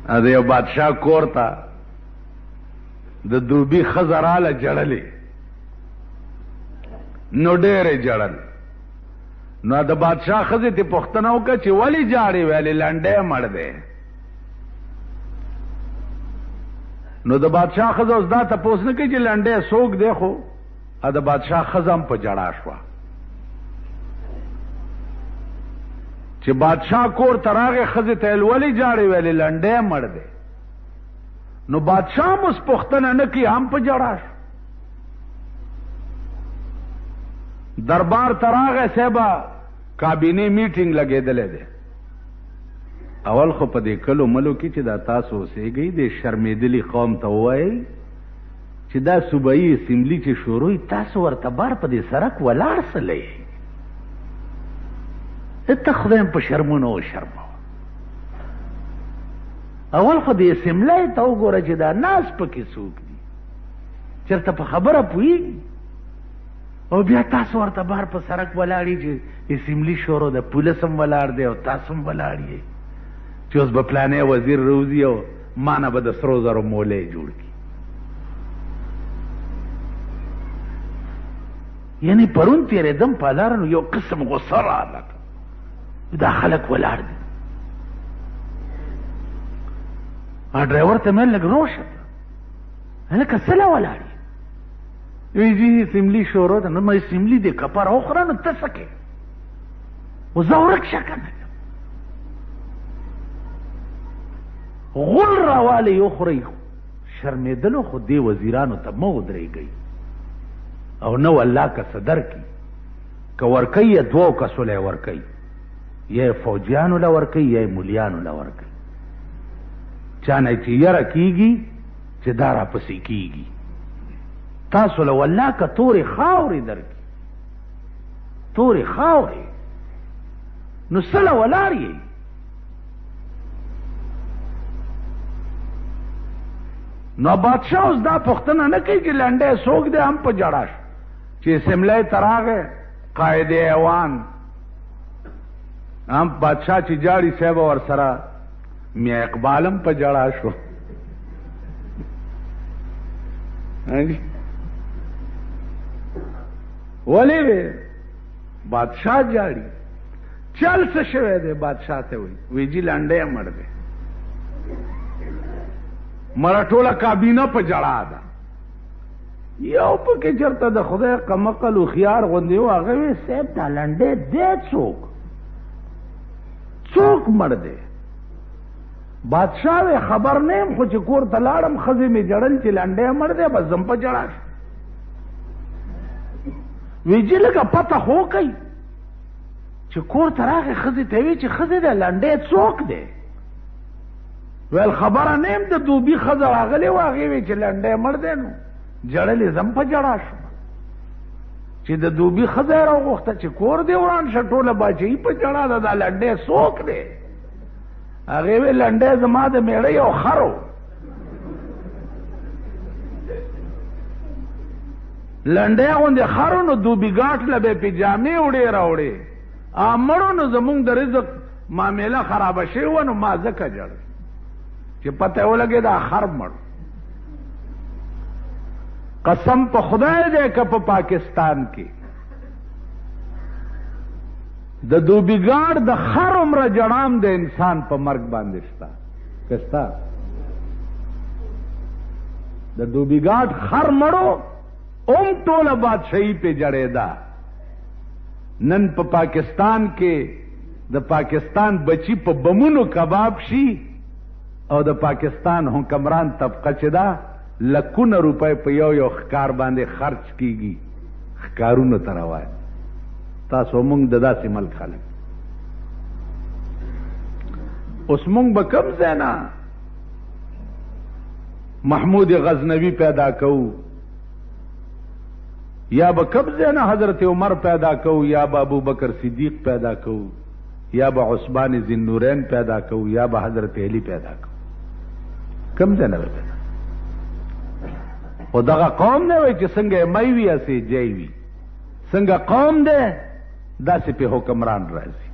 د یو بادشاہ کور ته د دوبي ښځه راله جړلې، نو ډېرې جړل. نو د بادشاہ ښځې ته پوښتنه وکړه چې ولې جاړې؟ ویلې لنډی مړ دی. نو د بادشاہ ښځه اوس دا تپوس نه کوي چې لنډی څوک دی، خو د بادشاہ ښځه هم په جړا شوه چې بادشاہ کور ته راغی. ښځې ته یې ولې جاړې؟ ویلې لنډی مړ دی. نو بادشاہ هم اوس پوښتنه نه کوي، هم په جړا شو. دربار ته راغی، صاحبه کابینې میټینګ لګېدلی دی. اول خو په دې کلو ملو کې چې دا تاسو اوسېږئ د شرمېدلي قوم ته ووایئ چې دا صوبایي اسمبلي چې شروع تاسو ورته بار په دې سړک ولاړ سلی ته خدایم په شرمونه وشرموه. اول خو د اسمبلۍ ته وګوره چې دا ناس پکې څوک دي، چېرته په خبره پوهېږي، او بیا تاسو ورته بار په سړک ولاړې چې اسمبلي شروع ده، پولیس هم ولاړ دی او تاسو هم ولاړ یې چې اوس به پلانې وزیر روزي او ما نه به د سرو زرو مولی جوړ کړي. یعنی پرون تېرېدم په لاره نو یو قسم غصه راغله، دا خلک ولاړ دي. ډرایور ته مې لږ روشه هلکه څه له ولاړ یې؟ وایي جي اسمبلي شروع ده. نو ما اسمبلي دې کپر وخوره نو ته څه کوې؟ وزه ورک شه که نه غول راوالی وخورئ. شرمېدلو خو دې وزیرانو ته مه ودرېږئ او نه والله که څه درکړي، که ورکوي یې دوو کسو له یې ورکوي، یا یې فوجیانو له ورکوي یا یې مولیانو له ورکوي. چا نه چې یره کېږي چې دا راپسې کېږي. تاسو له والله که تورې خاورې درکړي، تورې خاورې، نو څه له ولاړ یې؟ نو بادشاہ اوس دا پوښتنه نه کوي چې لنډی څوک دی، هم په جړا شو چې اسمبلی ته راغی. قائد ایوان هم بادشاہ چې جاړي صاحب ورسره میاں اقبال هم په جړا شو. ولې وی بادشاہ جاړي؟ چل څه شوی دی؟ بادشاہ ته وی جی لنډی مړ دی. مړه ټوله کابینه په جړا ده. یو پکې چېرته د خدای قمقل هوښیار غوندې و، هغه وی صاحب دا لنډی دی څوک مړ دی؟ بادشاہ وی خبر نه یم، خو چې کور ته لاړم ښځې مې جړل چې لنډی مړ دی، بس زم په جړا شو. وی جي لږه پته خو کوي چې کور ته راغی ښځې ته وی چې ښځې دی لنډی څوک دی؟ ویل خبره نه یم، د دوبي ښځه راغلې وه، هغې وی چې لنډی مړ دی. نو جړلې زم په جړا شو چې د دوبي ښځه یې راوغوښته چې کور دې وران شه، ټوله باچهي په جړا ده، دا لنډی څوک دی؟ هغې وی لنډی زما د مېړه یو خر و. لنډی غوندې خر و، نو دوبي ګاټ له به یې پیجامې وړې راوړې، مړو نو زمونږ د رزق معامله خرابه شوې وه، نو ما ځکه جړل چې پته یې ولګېده دا خر مړ. قسم په خدای دی که په پاکستان کې د دوبیګاړ د خر عمره جړام د انسان په مرګ باندې شته که شته؟ د دوبیګاټ خر مړو اوم ټوله بادشاهي پې جړېده. نن په پاکستان کې د پاکستان بچی په بمونو کباب شي او د پاکستان حکمران طبقه چې ده لکونه روپۍ په یو ښکار باندې خرچ کیږي، ښکارونو ته روان. تاسو مونږ د داسې ملک خلک، اوس مونږ به کوم ځای نه محمود غزنوي پیدا کوو، یا به کوم ځای نه حضرت عمر پیدا کوو، یا به ابوبکر صدیق پیدا کوو، یا به عثمان ذی-النورین پیدا کوو، یا به حضرت علی پیدا کوو. کوم ځای نه به پیدا؟ خو دغه قوم نه وی چې څنګه می وي هسې جی وي، څنګه قوم دی داسې پې حکمران راځي.